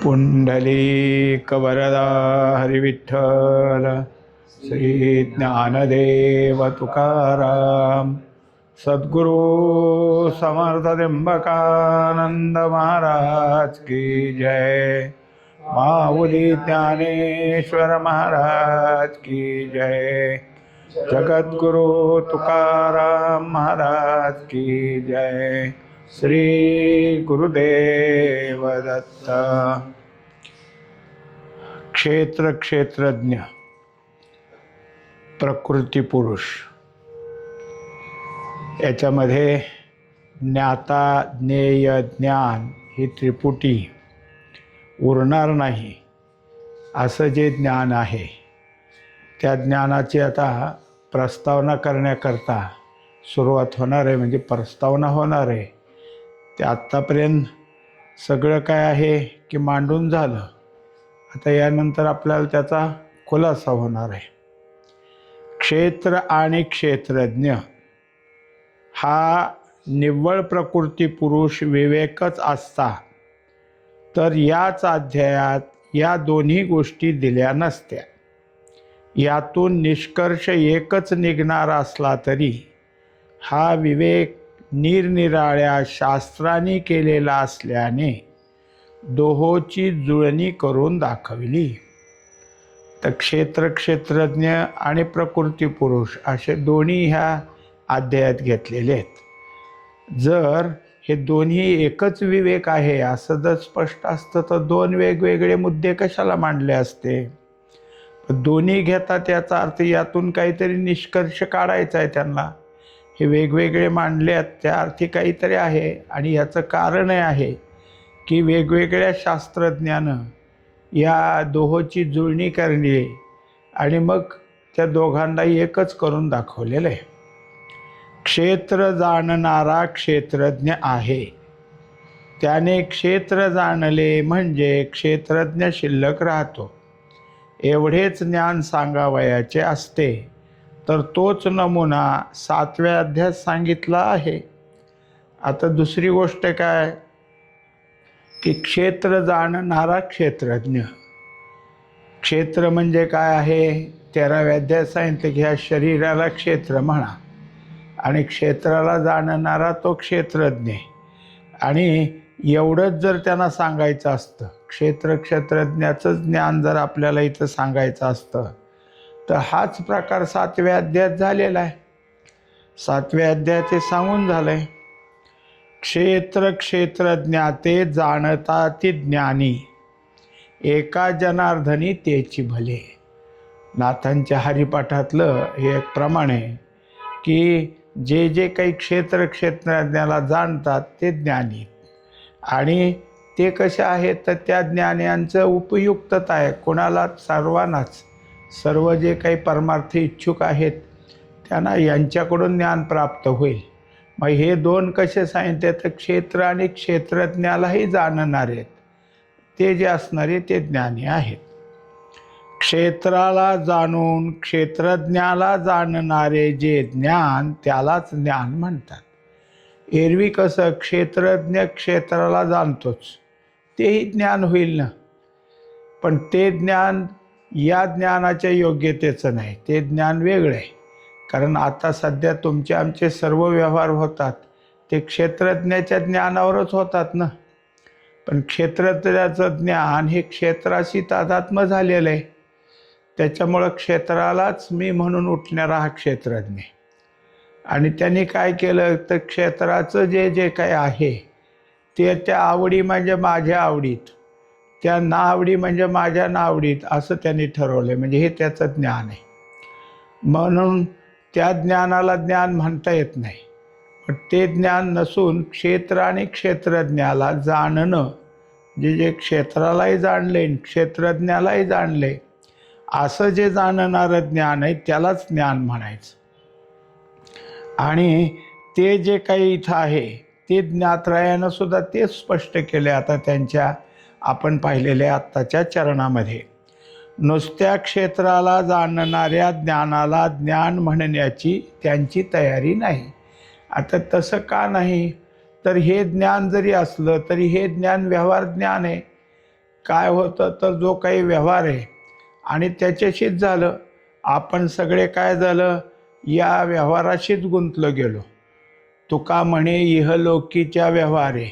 पुंडलीकवरदा हरिविठ्ठल श्री ज्ञानदेव तुकाराम सद्गुरु समर्थ त्र्यंबकानंद महाराज की जय। माऊली ज्ञानेश्वर महाराज की जय। जगद्गुरु तुकाराम महाराज की जय। श्री गुरुदेव दत्त। क्षेत्र क्षेत्रज्ञ प्रकृती पुरुष याच्यामध्ये ज्ञाता ज्ञेय ज्ञान ही त्रिपुटी उरणार नाही असं जे ज्ञान आहे त्या ज्ञानाची आता प्रस्तावना करण्याकरता सुरुवात होणार आहे, म्हणजे प्रस्तावना होणार आहे। ते आत्तापर्यंत सगळं काय आहे की मांडून झालं, आता यानंतर आपल्याला त्याचा खुलासा होणार आहे। क्षेत्र आणि क्षेत्रज्ञ हा निव्वळ प्रकृती पुरुष विवेकच असता तर याच अध्यायात या दोन्ही गोष्टी दिल्या नसत्या। यातून निष्कर्ष एकच निघणार असला तरी हा विवेक निरनिराळ्या शास्त्रांनी केलेला असल्याने दोहोची जुळणी करून दाखवली। तर क्षेत्र क्षेत्रज्ञ आणि प्रकृती पुरुष असे दोन्ही ह्या अध्यायात घेतलेले आहेत। जर हे दोन्ही एकच विवेक आहे असं जर स्पष्ट असतं तर दोन वेगवेगळे मुद्दे कशाला मांडले असते। दोन्ही घेतात याचा अर्थ यातून काहीतरी निष्कर्ष काढायचा आहे त्यांना। हे वेगवेगळे मांडले आहेत त्या अर्थी काहीतरी आहे, आणि याचं कारणही आहे की वेगवेगळ्या शास्त्रज्ञानं या दोहोची जुळणी करणे आणि मग त्या दोघांनाही एकच करून दाखवलेलं आहे। क्षेत्र जाणणारा क्षेत्रज्ञ आहे, त्याने क्षेत्र जाणले म्हणजे क्षेत्रज्ञ शिल्लक राहतो एवढेच ज्ञान सांगावयाचे असते। तर तोच नमुना 7व्या अध्यायात सांगितला आहे। आता दुसरी गोष्ट काय की क्षेत्र जाणणारा क्षेत्रज्ञ, क्षेत्र म्हणजे काय आहे 13व्या अध्यायात सांगितलं की ह्या शरीराला क्षेत्र म्हणा, आणि क्षेत्राला जाणणारा तो क्षेत्रज्ञ। आणि एवढंच जर त्यांना सांगायचं असतं, क्षेत्र क्षेत्रज्ञाचं ज्ञान जर आपल्याला इथं सांगायचं असतं तर हाच प्रकार 7व्या अध्यायात झालेला आहे। 7व्या अध्यायात ते सांगून झालंय, क्षेत्र क्षेत्रज्ञाते जाणता ती ज्ञानी एका जनार्दनी तेची भले। नाथांच्या हरिपाठातलं हे एक प्रमाण आहे की जे जे काही क्षेत्र क्षेत्रज्ञाला जाणतात ते ज्ञानी, आणि ते कसे आहेत तर त्या ज्ञान्यांचं उपयुक्तता आहे कोणाला, सर्वांनाच। सर्व जे काही परमार्थ इच्छुक आहेत त्यांना यांच्याकडून ज्ञान प्राप्त होईल। मग हे दोन कसे सांगितले तर क्षेत्र आणि क्षेत्रज्ञालाही जाणणारे आहेत ते जे असणारे ते ज्ञानी आहेत। क्षेत्राला जाणून क्षेत्रज्ञाला जाणणारे जे ज्ञान त्यालाच ज्ञान म्हणतात। एरवी कसं क्षेत्रज्ञ क्षेत्राला जाणतोच, तेही ज्ञान होईल ना, पण ते ज्ञान या ज्ञानाच्या योग्यतेचं नाही, ते ज्ञान वेगळं आहे। कारण आता सध्या तुमचे आमचे सर्व व्यवहार होतात ते क्षेत्रज्ञाच्या ज्ञानावरच होतात ना, पण क्षेत्रज्ञाचं ज्ञान हे क्षेत्राशी तादात्म्य झालेलं आहे, त्याच्यामुळं क्षेत्रालाच मी म्हणून उठणारा हा क्षेत्रज्ञ। आणि त्यांनी काय केलं तर क्षेत्राचं जे जे काही आहे ते त्या आवडी म्हणजे माझ्या आवडीत, त्या नावडी म्हणजे माझ्या नावडीत असं त्यांनी ठरवलं, म्हणजे हे त्याचं ज्ञान आहे। म्हणून त्या ज्ञानाला ज्ञान म्हणता येत नाही, पण ते ज्ञान नसून क्षेत्र आणि क्षेत्रज्ञाला जाणणं, जे क्षेत्रालाही जाणले क्षेत्रज्ञालाही जाणले असं जे जाणणारं ज्ञान आहे त्यालाच ज्ञान म्हणायचं। आणि ते जे काही इथं आहे ते ज्ञात्रायानं सुद्धा ते स्पष्ट केले आता त्यांच्या आपण पाहिलेल्या आत्ताच्या चरणामध्ये। नुसत्या क्षेत्राला जाणणाऱ्या ज्ञानाला ज्ञान म्हणण्याची त्यांची तयारी नाही। आता तसं का नाही तर हे ज्ञान जरी असलं तरी हे ज्ञान व्यवहार ज्ञान आहे, काय होतं तर जो काही व्यवहार आहे आणि त्याच्याशीच झालं, आपण सगळे काय झालं, या व्यवहाराशीच गुंतलं गेलो. तुका म्हणे इहलोकीच्या व्यवहारे,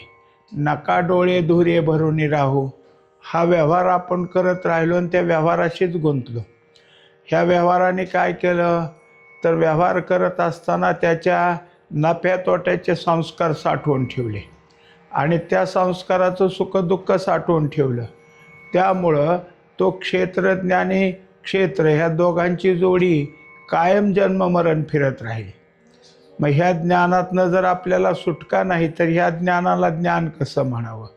नका डोळे धुरे भरून राहू. हा व्यवहार आपण करत राहिलो आणि त्या व्यवहाराशीच गुंतलो. ह्या व्यवहाराने काय केलं तर व्यवहार करत असताना त्याच्या नफ्या तोट्याचे संस्कार साठवून ठेवले आणि त्या संस्काराचं सुखदुःख साठवून ठेवलं. त्यामुळं तो क्षेत्रज्ञानी क्षेत्र ह्या दोघांची जोडी कायम जन्ममरण फिरत राहील. मग ह्या ज्ञानातनं जर आपल्याला सुटका नाही तर ह्या ज्ञानाला ज्ञान कसं म्हणावं.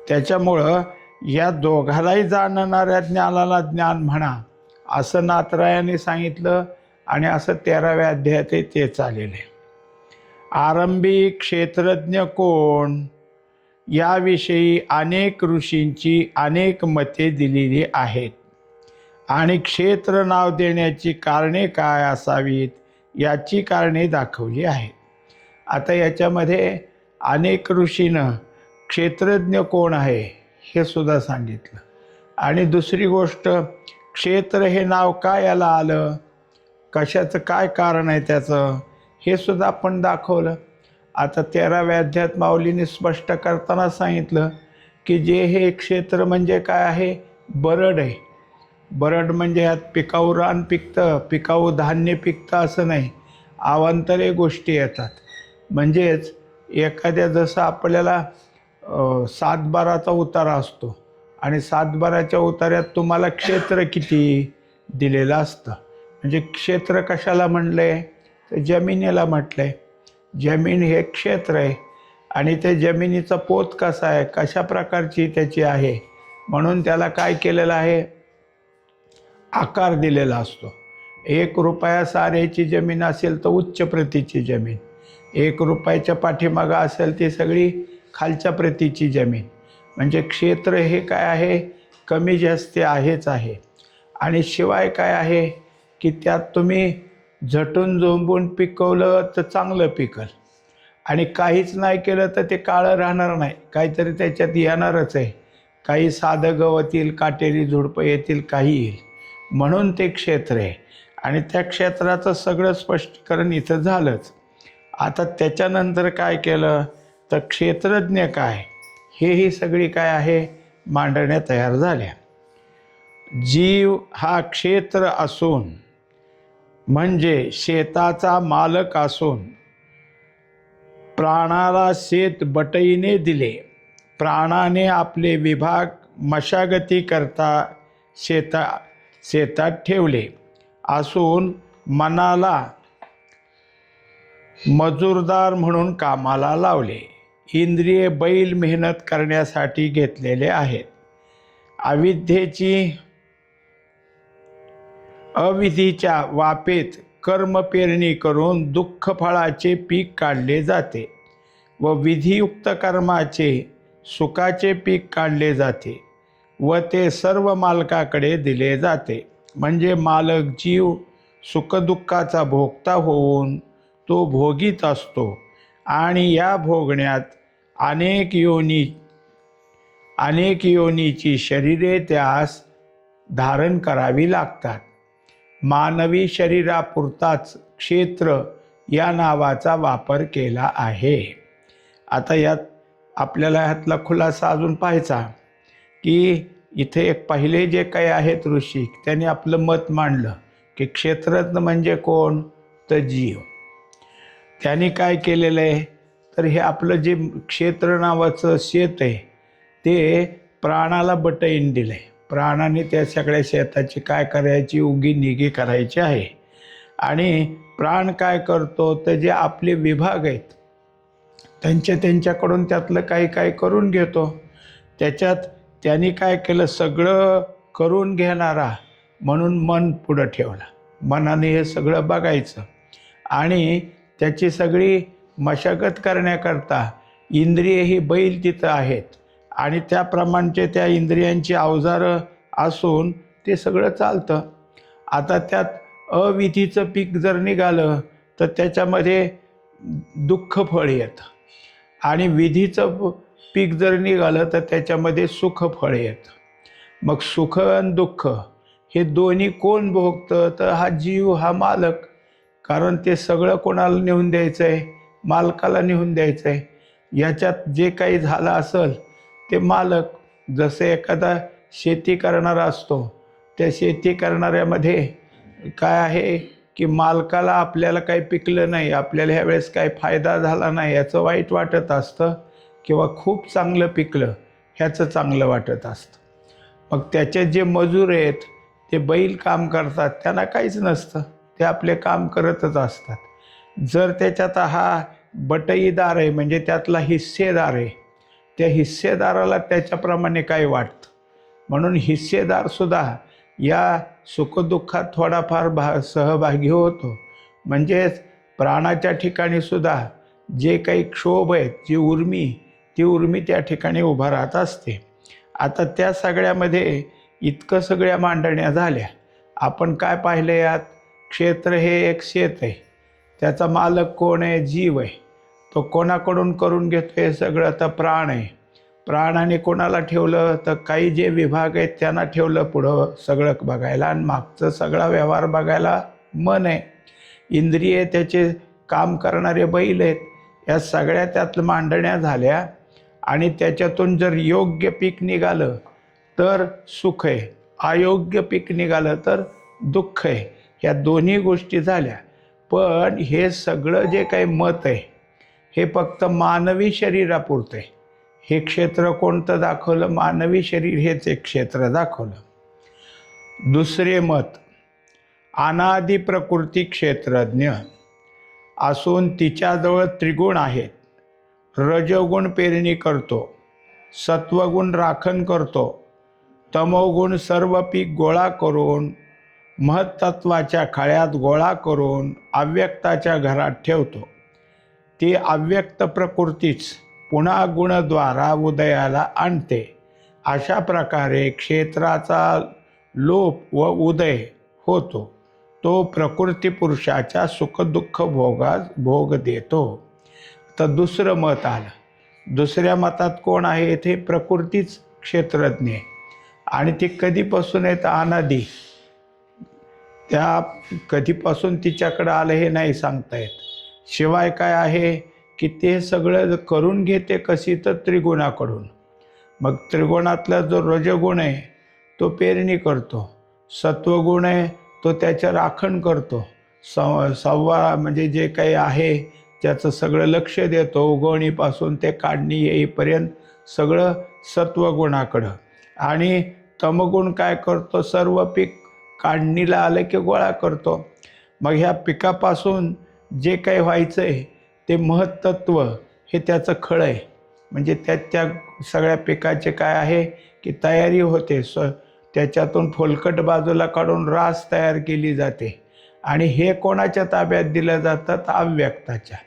त्याच्यामुळं या दोघालाही जाणणाऱ्या ज्ञानाला ज्ञान म्हणा असं नाथरायाने सांगितलं आणि असं 13व्या अध्यायात तेच आलेलं आहे. आरंभी क्षेत्रज्ञ कोण याविषयी अनेक ऋषींची अनेक मते दिलेली आहेत आणि क्षेत्र नाव देण्याची कारणे काय असावीत याची कारणे दाखवली आहेत. आता याच्यामध्ये अनेक ऋषीनं क्षेत्रज्ञ कोण आहे हे सुद्धा सांगितलं आणि दुसरी गोष्ट क्षेत्र हे नाव काय याला आलं, कशाचं काय कारण आहे त्याचं, हे सुद्धा आपण दाखवलं. आता 13व्या अध्यायात माऊलीने स्पष्ट करताना सांगितलं की जे हे क्षेत्र म्हणजे काय आहे, बरड आहे. बरड म्हणजे यात पिकाऊ रान पिकतं, पिकाऊ धान्य पिकतं असं नाही, अवांतरे गोष्टी येतात. म्हणजेच एखाद्या जसं आपल्याला 7-12चा उतारा असतो आणि 7-12च्या उतार्यात तुम्हाला क्षेत्र किती दिलेलं असतं. म्हणजे क्षेत्र कशाला म्हणलं आहे तर जमिनीला म्हटलं आहे. जमीन हे क्षेत्र आहे आणि त्या जमिनीचा पोत कसा आहे, कशा प्रकारची त्याची आहे, म्हणून त्याला काय केलेलं आहे, आकार दिलेला असतो. 1 रुपया साऱ्याची जमीन असेल तर उच्च प्रतीची जमीन, 1 रुपयाच्या पाठीमागं असेल ती सगळी खालच्या प्रतीची जमीन. म्हणजे क्षेत्र हे काय आहे, कमी जास्त आहेच आहे. आणि शिवाय काय आहे की त्यात तुम्ही झटून झोंबून पिकवलं तर चांगलं पिकल आणि काहीच नाही केलं तर ते काळं राहणार नाही, काहीतरी त्याच्यात येणारच आहे. काही साधं गवत येईल, काटेरी झुडपं येतील, काही येईल. म्हणून ते क्षेत्र आहे आणि त्या क्षेत्राचं सगळं स्पष्टीकरण इथं झालंच. आता त्याच्यानंतर काय केलं तर क्षेत्रज्ञ काय हेही सगळी काय आहे मांडण्या तयार झाल्या. जीव हा क्षेत्र असून म्हणजे शेताचा मालक असून प्राणाला शेत बटईने दिले, प्राणाने आपले विभाग मशागती करता शेतात ठेवले असून मनाला मजूरदार म्हणून कामाला लावले. इंद्रिये बैल मेहनत करण्यासाठी घेतलेले आहेत. अविधीच्या वापेत कर्म पेरणी करून दुःख फळाचे पीक काढले जाते व विधियुक्त कर्माचे सुखाचे पीक काढले जाते व ते सर्व मालकाकडे दिले जाते. म्हणजे मालक जीव सुखदुःखाचा भोगता होऊन तो भोगीत असतो आणि या भोगण्यात अनेक योनीची शरीरे त्यास धारण करावी लागतात. मानवी शरीरापुरताच क्षेत्र या नावाचा वापर केला आहे. आता यात आपल्याला ह्यातला खुलासा अजून पाहायचा की इथे एक पहिले जे काही आहेत ऋषी त्यांनी आपलं मत मांडलं की क्षेत्रज्ञ म्हणजे कोण तर जीव. त्यांनी काय केलेलं आहे तर हे आपलं जे क्षेत्र नावाचं शेत आहे ते प्राणाला बटईन दिलं आहे. प्राणाने त्या सगळ्या शेताची काय करायची, उगी निगी करायची आहे. आणि प्राण काय करतो तर जे आपले विभाग आहेत त्यांच्याकडून त्यातलं काही करून घेतो. त्याच्यात त्यांनी काय केलं, सगळं करून घेणारा म्हणून मन पुढं ठेवला. मनाने हे सगळं बघायचं आणि त्याची सगळी मशागत करण्याकरता इंद्रिय ही बैल तिथं आहेत आणि त्याप्रमाणचे त्या इंद्रियांची अवजारं असून ते सगळं चालतं. आता त्यात अविधीचं पीक जर निघालं तर त्याच्यामध्ये दुःख फळ येतं आणि विधीचं पीक जर निघालं तर त्याच्यामध्ये सुखफळ येतं. मग सुख आणि दुःख हे दोन्ही कोण भोगतं? तर हा जीव, हा मालक. कारण ते सगळं कोणाला नेऊन द्यायचं आहे? मालकाला नेऊन द्यायचं आहे. याच्यात जे काही झालं असेल ते मालक. जसं एखादा शेती करणारा असतो, त्या शेती करणाऱ्यामध्ये काय आहे की मालकाला आपल्याला काही पिकलं नाही, आपल्याला ह्यावेळेस काही फायदा झाला नाही याचं वाईट वाटत असतं, किंवा खूप चांगलं पिकलं ह्याचं चांगलं वाटत असतं. मग त्याचे जे मजूर आहेत, ते बैल काम करतात, त्यांना काहीच नसतं, ते आपले काम करतच असतात. जर त्याच्यात हा बटईदार आहे, म्हणजे त्यातला हिस्सेदार आहे, त्या हिस्सेदाराला त्याच्याप्रमाणे काय वाटतं. म्हणून हिस्सेदारसुद्धा या सुखदुःखात थोडाफार सहभागी होतो. म्हणजेच प्राणाच्या ठिकाणीसुद्धा जे काही क्षोभ आहेत, जी उर्मी, ती उर्मी त्या ठिकाणी उभा राहत असते. आता त्या सगळ्यामध्ये इतकं सगळ्या मांडण्या झाल्या. आपण काय पाहिलं यात? क्षेत्र हे एक शेत आहे, त्याचा मालक कोण आहे? जीव आहे. तो कोणाकडून करून घेतो हे सगळं? तर प्राण आहे. प्राणाने कोणाला ठेवलं? तर काही जे विभाग आहेत त्यांना ठेवलं पुढं सगळं बघायला, आणि मागचं सगळा व्यवहार बघायला मन आहे. इंद्रिय त्याचे काम करणारे बैल आहेत. या सगळ्या त्यात मांडण्या झाल्या, आणि त्याच्यातून जर योग्य पीक निघालं तर सुख आहे, अयोग्य पीक निघालं तर दुःख आहे. ह्या दोन्ही गोष्टी झाल्या. पण हे सगळं जे काही मत आहे हे फक्त मानवी शरीरापुरतं आहे. हे क्षेत्र कोणतं दाखवलं? मानवी शरीर हेच एक क्षेत्र दाखवलं. दुसरे मत, अनादि प्रकृती क्षेत्रज्ञ असून तिच्याजवळ त्रिगुण आहेत. रजोगुण पेरणी करतो, सत्वगुण राखण करतो, तमोगुण सर्व पीक गोळा करून महत्त्वाच्या खळ्यात गोळा करून अव्यक्ताच्या घरात ठेवतो. ती अव्यक्त प्रकृतीच पुन्हा गुणद्वारा उदयाला आणते. अशा प्रकारे क्षेत्राचा लोप व उदय होतो. तो प्रकृती पुरुषाच्या सुखदुःख भोग देतो. तर दुसरं मत आलं. दुसऱ्या मतात कोण आहे? ते प्रकृतीच क्षेत्रज्ञ, आणि ती कधीपासून आहे? तर अनादी. त्या कधीपासून तिच्याकडं आलं हे नाही सांगता येत. शिवाय काय आहे की ते सगळं करून घेते कशी? तर त्रिगुणाकडून. मग त्रिगुणातला जो रजगुण आहे तो पेरणी करतो, सत्वगुण आहे तो त्याचं राखण करतो, संवार म्हणजे जे काही आहे त्याचं सगळं लक्ष देतो, उगवणीपासून ते काढणी येईपर्यंत सगळं सत्वगुणाकडं. आणि तमगुण काय करतो? सर्व पीक काढणीला आलं की गोळा करतो. मग ह्या पिकापासून जे काही व्हायचं आहे ते महत्त्व हे त्याचं खळं आहे. म्हणजे त्या सगळ्या पिकाचे काय आहे की तयारी होते. त्याच्यातून फोलकट बाजूला काढून रास तयार केली जाते, आणि हे कोणाच्या ताब्यात दिलं जातं? तर अव्यक्ताच्या.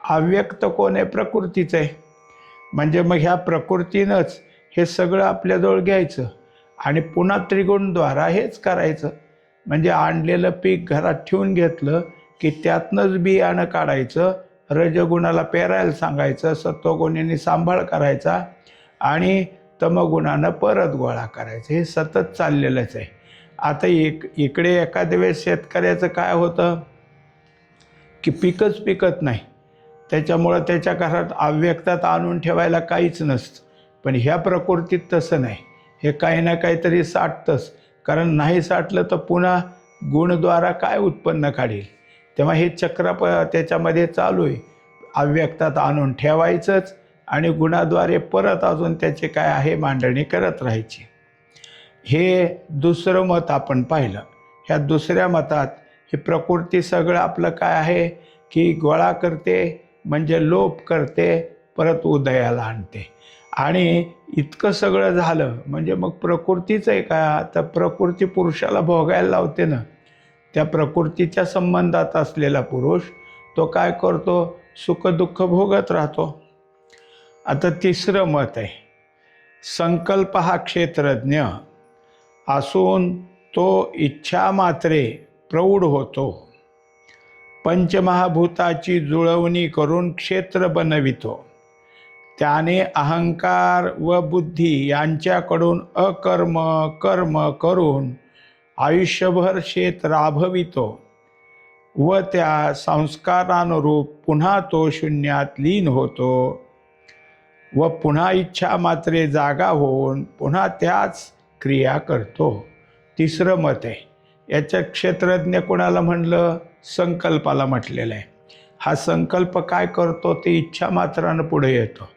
अव्यक्त कोण आहे? प्रकृतीचं आहे. म्हणजे मग ह्या प्रकृतीनंच हे सगळं आपल्याजवळ घ्यायचं आणि पुन्हा त्रिगुणद्वारा हेच करायचं. म्हणजे आणलेलं पीक घरात ठेवून घेतलं की त्यातनंच बियाणं काढायचं, रजगुणाला पेरायला सांगायचं, सत्वगुणाने सांभाळ करायचा, आणि तमगुणानं परत गोळा करायचं. हे सतत चाललेलंच आहे. आता इकडे एखाद्या वेळेस शेतकऱ्याचं काय होतं की पिकच पिकत नाही, त्याच्यामुळं त्याच्या घरात अव्यक्तात आणून ठेवायला काहीच नसतं. पण ह्या प्रकृतीत तसं नाही. हे काही ना काहीतरी साठतंच, कारण नाही साठलं तर पुन्हा गुणद्वारा काय उत्पन्न काढेल. तेव्हा हे चक्र त्याच्यामध्ये चालू आहे. अव्यक्तात आणून ठेवायचंच आणि गुणाद्वारे परत अजून त्याचे काय आहे मांडणी करत राहायची. हे दुसरं मत आपण पाहिलं. ह्या दुसऱ्या मतात ही प्रकृती सगळं आपलं काय आहे की गोळा करते, म्हणजे लोप करते, परत उदयाला आणते. आणि इतकं सगळं झालं म्हणजे मग प्रकृतीचं आहे का? तर प्रकृती पुरुषाला भोगायला लावते ना. त्या प्रकृतीच्या संबंधात असलेला पुरुष तो काय करतो? सुखदुःख भोगत राहतो. आता तिसरं मत आहे, संकल्प हा क्षेत्रज्ञ असून तो इच्छा मात्रे प्रौढ होतो. पंचमहाभूताची जुळवणी करून क्षेत्र बनवितो. त्याने अहंकार व बुद्धी यांच्याकडून अकर्म कर्म करून आयुष्यभर शेत राबवितो व त्या संस्कारानुरूप पुन्हा तो शून्यात लीन होतो व पुन्हा इच्छा मात्रे जागा होऊन पुन्हा त्याच क्रिया करतो. तिसरं मत आहे. याच्या क्षेत्रज्ञ कोणाला म्हणलं? संकल्पाला म्हटलेलं आहे. हा संकल्प काय करतो? ते इच्छा मात्रानं पुढे येतो.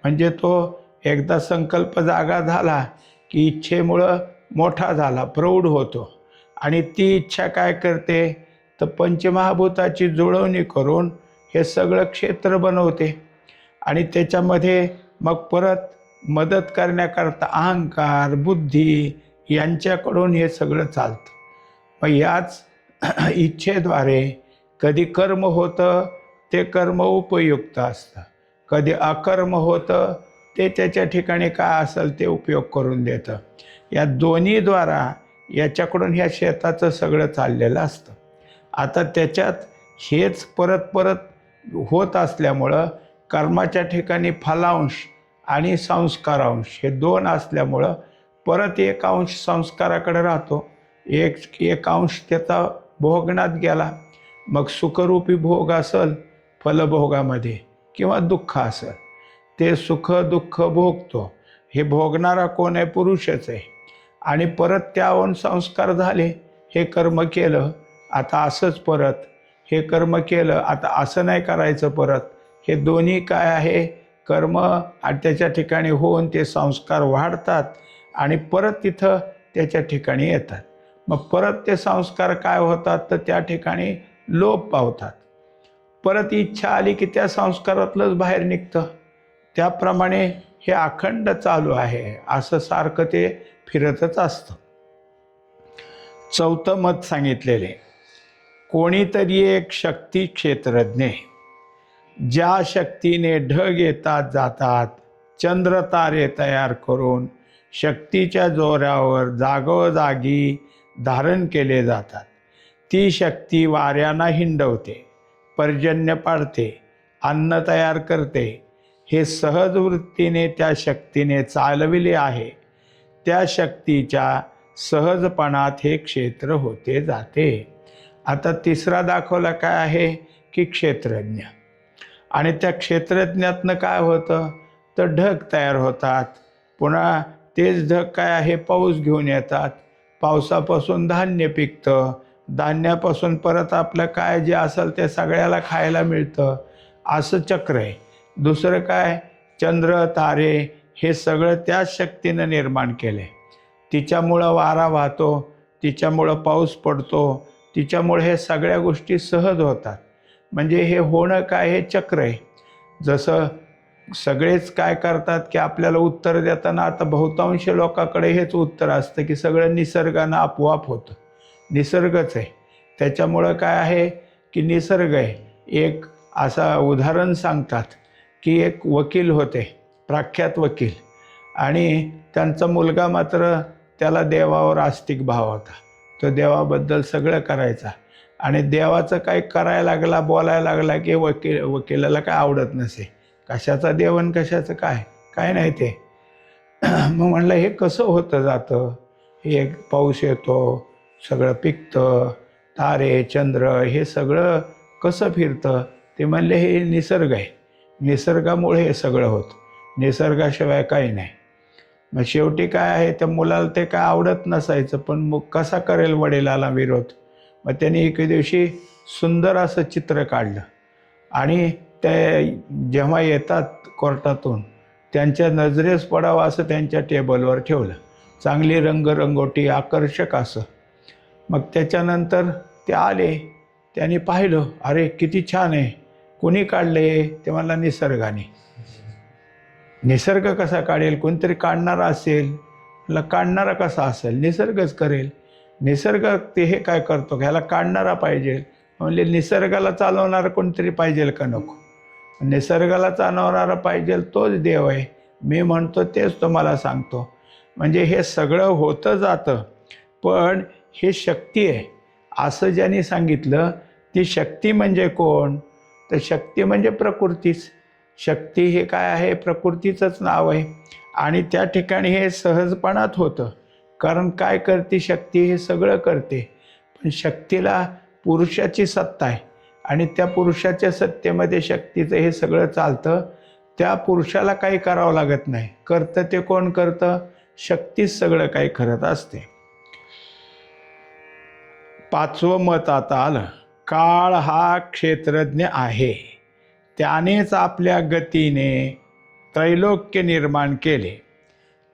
म्हणजे तो एकदा संकल्प जागा झाला की इच्छेमुळं मोठा झाला, प्रौढ होतो आणि ती इच्छा काय करते तर पंचमहाभूताची जुळवणी करून हे सगळं क्षेत्र बनवते आणि त्याच्यामध्ये मग परत मदत करण्याकरता अहंकार बुद्धी यांच्याकडून हे सगळं चालतं. मग याच इच्छेद्वारे कधी कर्म होतं, ते कर्म उपयुक्त असतं, कधी अकर्म होतं, ते त्याच्या ठिकाणी काय असेल ते उपयोग करून देतं. या दोन्हीद्वारा याच्याकडून ह्या शेताचं सगळं चाललेलं असतं. आता त्याच्यात हेच परत परत होत असल्यामुळं कर्माच्या ठिकाणी फलांश आणि संस्कारांश हे दोन असल्यामुळं परत एक अंश संस्काराकडे राहतो, एक अंश त्याचा भोगण्यात गेला. मग सुखरूपी भोग असेल फलभोगामध्ये किंवा दुःख असेल, ते सुख दुःख भोगतो. हे भोगणारा कोण आहे? पुरुषच आहे. आणि परत त्याहून संस्कार झाले, हे कर्म केलं आता असंच परत, हे कर्म केलं आता असं नाही करायचं परत. हे दोन्ही काय आहे? कर्म आणि त्याच्या ठिकाणी होऊन ते संस्कार वाढतात आणि परत तिथं त्याच्या ठिकाणी येतात. मग परत ते संस्कार काय होतात तर त्या ठिकाणी लोप पावतात. परत इच्छा आली की त्या संस्कारातलंच बाहेर निघतं. त्याप्रमाणे हे अखंड चालू आहे, असं सारखं ते फिरतच असतं. चौथं मत सांगितलेले, कोणीतरी एक शक्ती क्षेत्रज्ञ, ज्या शक्तीने ढग येतात जातात, चंद्र तारे तयार करून शक्तीच्या जोरावर जागोजागी धारण केले जातात. ती शक्ती वाऱ्यांना हिंडवते, पर्जन्य पाडते, अन्न तयार करते. हे सहज वृत्तीने त्या शक्तीने चालविले आहे. त्या शक्तीच्या सहजपणात हे क्षेत्र होते जाते. आता तिसरा दाखवला काय आहे की क्षेत्रज्ञ. आणि त्या क्षेत्रज्ञातनं काय होतं तर ढग तयार होतात. पुन्हा तेच ढग काय आहे? पाऊस घेऊन येतात. पावसापासून धान्य पिकतं, धान्यापासून परत आपलं काय जे असेल ते सगळ्याला खायला मिळतं. असं चक्र आहे. दुसरं काय? चंद्र तारे हे सगळं त्याच शक्तीनं निर्माण केले. तिच्यामुळं वारा वाहतो, तिच्यामुळं पाऊस पडतो, तिच्यामुळे हे सगळ्या गोष्टी सहज होतात. म्हणजे हे होणं काय? हे चक्र आहे. जसं सगळेच काय करतात की आपल्याला उत्तर देताना आता बहुतांश लोकांकडे हेच उत्तर असतं की सगळं निसर्गानं आपोआप होतं. निसर्गच आहे. त्याच्यामुळं काय आहे की निसर्ग आहे. एक असा उदाहरण सांगतात की एक वकील होते, प्रख्यात वकील, आणि त्यांचा मुलगा मात्र त्याला देवावर आस्तिक भाव होता. तो देवाबद्दल सगळं करायचा आणि देवाचं काय करायला लागला, बोलायला लागला की वकिलाला काय आवडत नसे. कशाचा देव आणि कशाचं काय नाही ते. मग म्हणलं हे कसं होतं जातं? हे पाऊस येतो, सगळं पिकतं, तारे चंद्र हे सगळं कसं फिरतं? ते म्हणले हे निसर्ग आहे, निसर्गामुळे हे सगळं होतं, निसर्गाशिवाय काही नाही. मग शेवटी काय आहे, त्या मुलाला ते काय आवडत नसायचं, पण मग कसा करेल वडिलाला विरोध. मग त्याने एके दिवशी सुंदर असं चित्र काढलं आणि ते जेव्हा येतात कोर्टातून त्यांच्या नजरेस पडावं असं त्यांच्या टेबलवर ठेवलं. चांगली रंगरंगोटी आकर्षक असं. मग त्याच्यानंतर ते आले, त्यांनी पाहिलं, अरे किती छान आहे. कोणी काढले? ते मला निसर्गाने. निसर्ग कसा काढेल? कोणतरी काढणारा असेल. मला काढणारा कसा असेल? निसर्गच करेल. निसर्ग ते हे काय करतो? ह्याला काढणारा पाहिजे. म्हणजे निसर्गाला चालवणारा कोणतरी पाहिजे का नको? निसर्गाला चालवणारा पाहिजे तोच देव आहे. मी म्हणतो तेच तुम्हाला सांगतो. म्हणजे हे सगळं होतं जातं, पण हे शक्ती आहे असं ज्यांनी सांगितलं. ती शक्ती म्हणजे कोण? तर शक्ती म्हणजे प्रकृतीच. शक्ती हे काय आहे, प्रकृतीचंच नाव आहे. आणि त्या ठिकाणी हे सहजपणात होतं. कारण काय करते शक्ती, हे सगळं करते. पण शक्तीला पुरुषाची सत्ता आहे आणि त्या पुरुषाच्या सत्तेमध्ये शक्तीचं हे सगळं चालतं. त्या पुरुषाला काही करावं लागत नाही. करतं ते कोण करतं? शक्तीच सगळं काही करत असते. पाचवं मत आता आलं. काळ हा क्षेत्रज्ञ आहे. त्यानेच आपल्या गतीने त्रैलोक्य निर्माण केले.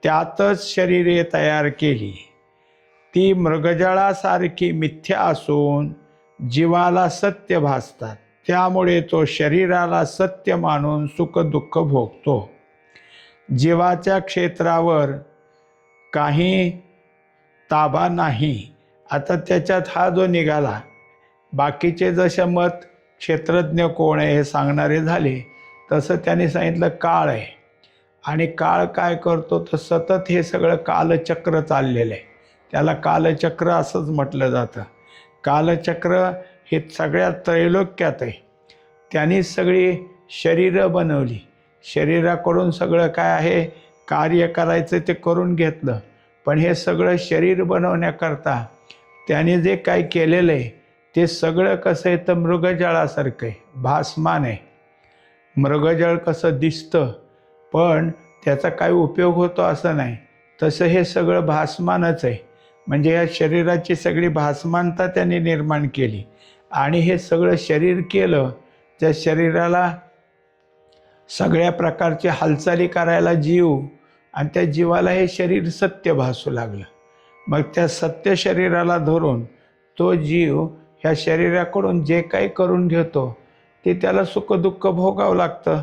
त्यातच शरीरे तयार केली. ती मृगजळासारखी मिथ्या असून जीवाला सत्य भासतात. त्यामुळे तो शरीराला सत्य मानून सुख दुःख भोगतो. जीवाच्या क्षेत्रावर काही ताबा नाही. आता त्याच्यात हा जो निघाला, बाकीचे जसे मत क्षेत्रज्ञ कोण आहे हे सांगणारे झाले, तसं त्यांनी सांगितलं काळ आहे. आणि काळ काय करतो तर सतत हे सगळं कालचक्र चाललेलं आहे. त्याला कालचक्र असंच म्हटलं जातं. कालचक्र हे सगळ्या त्रैलोक्यात आहे. त्यांनी सगळी शरीरं बनवली. शरीराकडून सगळं काय आहे कार्य करायचं ते करून घेतलं. पण हे सगळं शरीर बनवण्याकरता त्याने जे काय केलेलं आहे ते सगळं कसं आहे तर मृगजळासारखं आहे, भासमान आहे. मृगजळ कसं दिसतं पण त्याचा काही उपयोग होतो असं नाही, तसं हे सगळं भासमानच आहे. म्हणजे या शरीराची सगळी भासमानता त्यांनी निर्माण केली. आणि हे सगळं शरीर केलं, त्या शरीराला सगळ्या प्रकारची हालचाली करायला जीव, आणि त्या जीवाला हे शरीर सत्य भासू लागलं. मग त्या सत्य शरीराला धरून तो जीव ह्या शरीराकडून जे काही करून घेतो ते त्याला सुख दुःख भोगावं लागतं.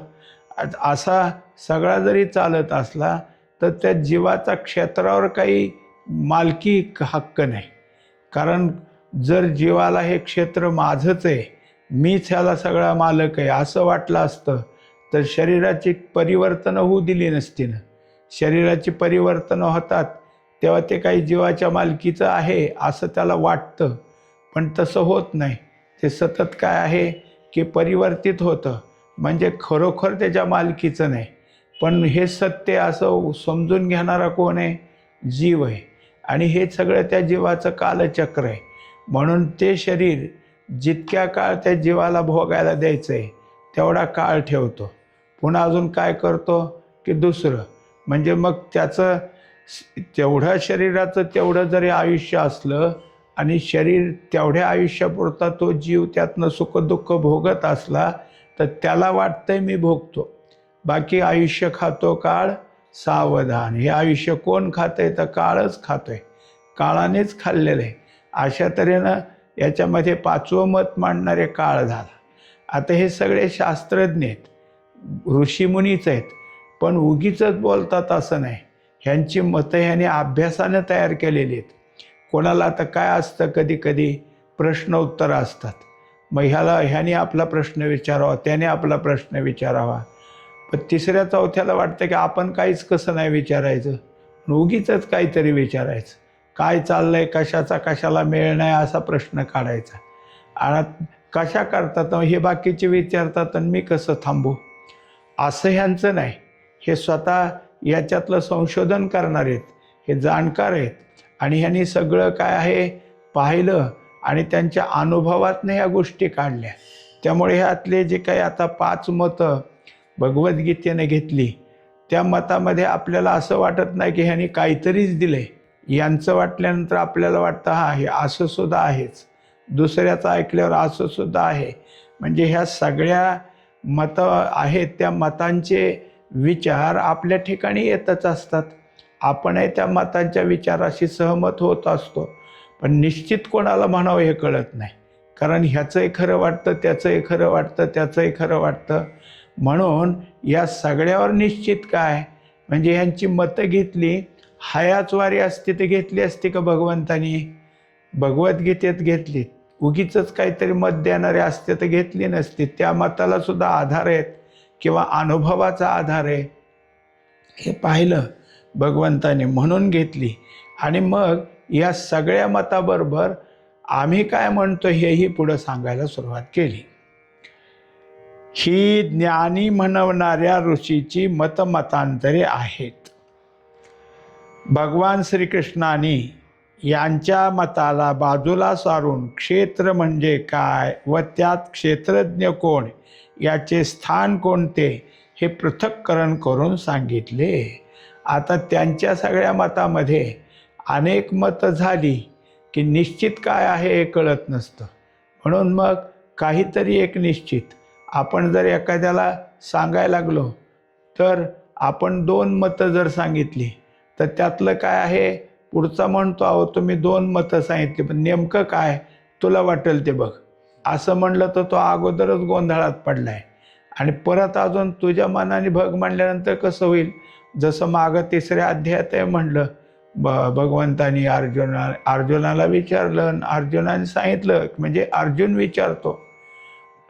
असा सगळा जरी चालत असला तर त्या जीवाचा क्षेत्रावर काही मालकी हक्क नाही. कारण जर जीवाला हे क्षेत्र माझंच आहे, मीच ह्याला सगळा मालक आहे असं वाटलं असतं तर शरीराची परिवर्तनं होऊ दिली नसती ना. शरीराची परिवर्तनं होतात तेव्हा ते काही जीवाच्या मालकीचं आहे असं त्याला वाटतं, पण तसं होत नाही. ते सतत काय आहे की परिवर्तित होतं. म्हणजे खरोखर त्याच्या मालकीचं नाही, पण हे सत्य असं समजून घेणारा कोण आहे? जीव आहे. आणि हे सगळं त्या जीवाचं कालचक्र आहे. म्हणून ते शरीर जितक्या काळ त्या जीवाला भोगायला द्यायचं आहे तेवढा काळ ठेवतो. पुन्हा अजून काय करतो की दुसरं, म्हणजे मग त्याचं तेवढ्या शरीराचं तेवढं जरी आयुष्य असलं आणि शरीर तेवढ्या आयुष्यापुरता तो जीव त्यातनं सुख दुःख भोगत असला तर त्याला वाटतंय मी भोगतो. बाकी आयुष्य खातो काळ सावधान. हे आयुष्य कोण खातंय तर काळच खातोय, काळानेच खाल्लेलं आहे. अशा तऱ्हेनं याच्यामध्ये पाचवं मत मांडणारे काळ झाला. आता हे सगळे शास्त्रज्ञ आहेत, ऋषीमुनीच आहेत, पण उगीचच बोलतात असं नाही. ह्यांची मतं ह्याने अभ्यासानं तयार केलेली आहेत. कोणाला आता काय असतं, कधी कधी प्रश्न उत्तरं असतात. मग ह्याने आपला प्रश्न विचारावा, त्याने आपला प्रश्न विचारावा. पण तिसऱ्या चौथ्याला वाटतं की आपण काहीच कसं नाही विचारायचं, उगीचच काहीतरी विचारायचं. काय चाललंय, कशाचा कशाला मेळ नाही असा प्रश्न काढायचा. आणि कशा करतात हे बाकीचे विचारतात आणि मी कसं थांबू, असं ह्यांचं नाही. हे स्वतः याच्यातलं संशोधन करणार आहेत, हे जाणकार आहेत. आणि ह्यांनी सगळं काय आहे पाहिलं आणि त्यांच्या अनुभवातनं ह्या गोष्टी काढल्या. त्यामुळे ह्यातले जे काही आता 5 मतं भगवद्गीतेने घेतली त्या मतामध्ये आपल्याला असं वाटत नाही की ह्यांनी काहीतरीच दिले. यांचं वाटल्यानंतर आपल्याला वाटतं हा हे असं सुद्धा आहेच, दुसऱ्याचं ऐकल्यावर असं सुद्धा आहे. म्हणजे ह्या सगळ्या मतं आहेत त्या मतांचे विचार आपल्या ठिकाणी येतच असतात. आपणही त्या मतांच्या विचाराशी सहमत होत असतो. पण निश्चित कोणाला म्हणावं हे कळत नाही. कारण ह्याचंही खरं वाटतं, त्याचंही खरं वाटतं, त्याचंही खरं वाटतं. म्हणून या सगळ्यावर निश्चित काय, म्हणजे ह्यांची मतं घेतली, हयाच वारी असती तर घेतली असती का भगवंतानी? भगवद्गीतेत घेतली. उगीचच काहीतरी मत देणारे असते तर घेतली नसती. त्या मताला सुद्धा आधार आहेत किंवा अनुभवाचा आधार आहे, हे पाहिलं भगवंताने म्हणून घेतली. आणि मग या सगळ्या मताबरोबर आम्ही काय म्हणतो हेही पुढं सांगायला सुरुवात केली. ही ज्ञानी म्हणवणाऱ्या ऋषीची मतमतांतरे आहेत. भगवान श्रीकृष्णाने यांच्या मताला बाजूला सारून क्षेत्र म्हणजे काय व त्यात क्षेत्रज्ञ कोण, याचे स्थान कोणते हे पृथक्करण करून सांगितले. आता त्यांच्या सगळ्या मतामध्ये अनेक मतं झाली की निश्चित काय आहे हे कळत नसतं. म्हणून मग काहीतरी एक निश्चित आपण जर एखाद्याला सांगायला लागलो तर आपण 2 मतं जर सांगितली तर त्यातलं काय आहे, पुढचा म्हणतो अहो तुम्ही 2 मतं सांगितली पण नेमकं काय तुला वाटेल ते बघ, असं म्हणलं तर तो अगोदरच गोंधळात पडलाय. आणि परत अजून तुझ्या मनाने बघ म्हणल्यानंतर कसं होईल, जसं मागं 3ऱ्या अध्यायात म्हणलं, भगवंतानी अर्जुनाला विचारलं, अर्जुनाने सांगितलं, म्हणजे अर्जुन विचारतो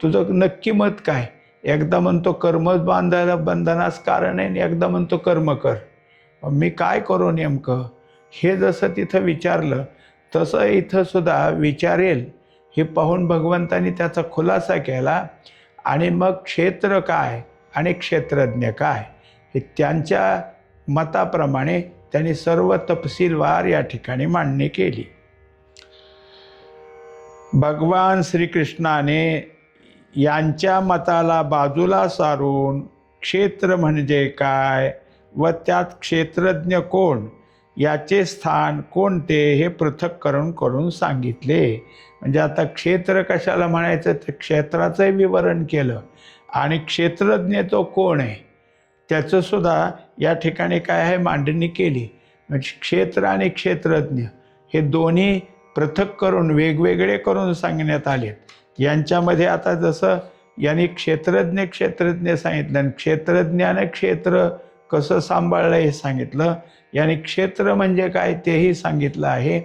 तुझं नक्की मत काय. एकदा म्हणतो कर्मच बांधायला बंधनास कारण आहे आणि एकदा म्हणतो कर्म कर, मी काय करू नेमकं. हे जसं तिथं विचारलं तसं इथं सुद्धा विचारेल हे पाहून भगवंतानी त्याचा खुलासा केला. आणि मग क्षेत्र काय आणि क्षेत्रज्ञ काय हे त्यांच्या मताप्रमाणे त्यांनी सर्व तपशीलवार या ठिकाणी मांडणी केली. भगवान श्रीकृष्णाने यांच्या मताला बाजूला सारून क्षेत्र म्हणजे काय व त्यात क्षेत्रज्ञ कोण, याचे स्थान कोणते हे पृथक्करण करून सांगितले. म्हणजे आता क्षेत्र कशाला म्हणायचं तर क्षेत्राचंही विवरण केलं आणि क्षेत्रज्ञ तो कोण आहे त्याचंसुद्धा या ठिकाणी काय आहे मांडणी केली. म्हणजे क्षेत्र आणि क्षेत्रज्ञ हे दोन्ही पृथक करून वेगवेगळे करून सांगण्यात आले. यांच्यामध्ये आता जसं यांनी क्षेत्रज्ञ सांगितलं आणि क्षेत्रज्ञाने क्षेत्र कसं सांभाळलं हे सांगितलं. याने क्षेत्र म्हणजे काय तेही सांगितलं आहे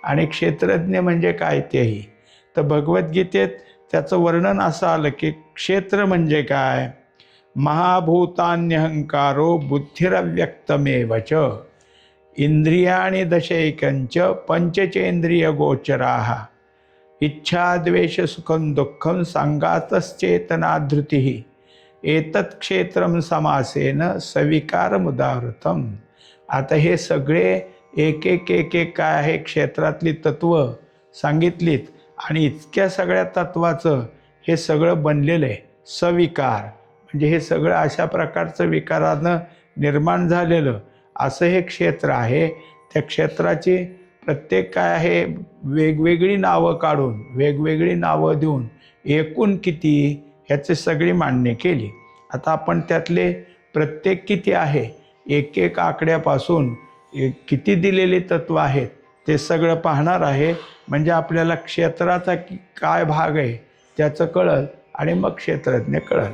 आणि क्षेत्रज्ञ म्हणजे काय तेही. तर भगवद्गीतेत त्याचं वर्णन असं आलं की क्षेत्र म्हणजे काय, महाभूतान्यहंकारो बुद्धिरव्यक्तमेव च इंद्रियाणि दशैकंच पंचचेंद्रिय गोचराः इच्छा द्वेष सुखं दुःखं संगातश्चेतना धृतिः एतत् क्षेत्रम समासेन सविकारमुदाहृतम्. आता हे सगळे एक काय आहे क्षेत्रातली तत्व सांगितलीत आणि इतक्या सगळ्या तत्वाचं हे सगळं बनलेलं आहे सविकार. म्हणजे हे सगळं अशा प्रकारचं विकारानं निर्माण झालेलं असं हे क्षेत्र आहे. त्या क्षेत्राची प्रत्येक काय आहे वेगवेगळी नावं काढून वेगवेगळी नावं देऊन एकूण किती ह्याची सगळी मांडणी केली. आता आपण त्यातले प्रत्येक किती आहे एक आकड्यापासून किती दिलेली तत्व आहेत ते सगळं पाहणार आहे. म्हणजे आपल्याला क्षेत्राचा काय भाग आहे त्याचं कळल आणि मग क्षेत्रज्ञ कळल.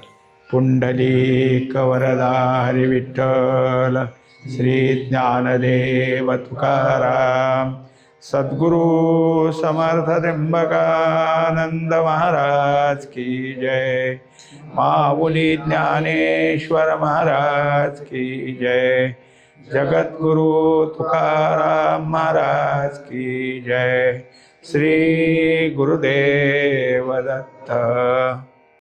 पुंडलिक वरदा हरी विठ्ठल श्री ज्ञानदेव तुकाराम सद्गुरु समर्थ त्र्यंबकानंद महाराज की जय. माऊली ज्ञानेश्वर महाराज की जय. जगद्गुरु तुकाराम महाराज की जय. श्री गुरुदेव दत्त.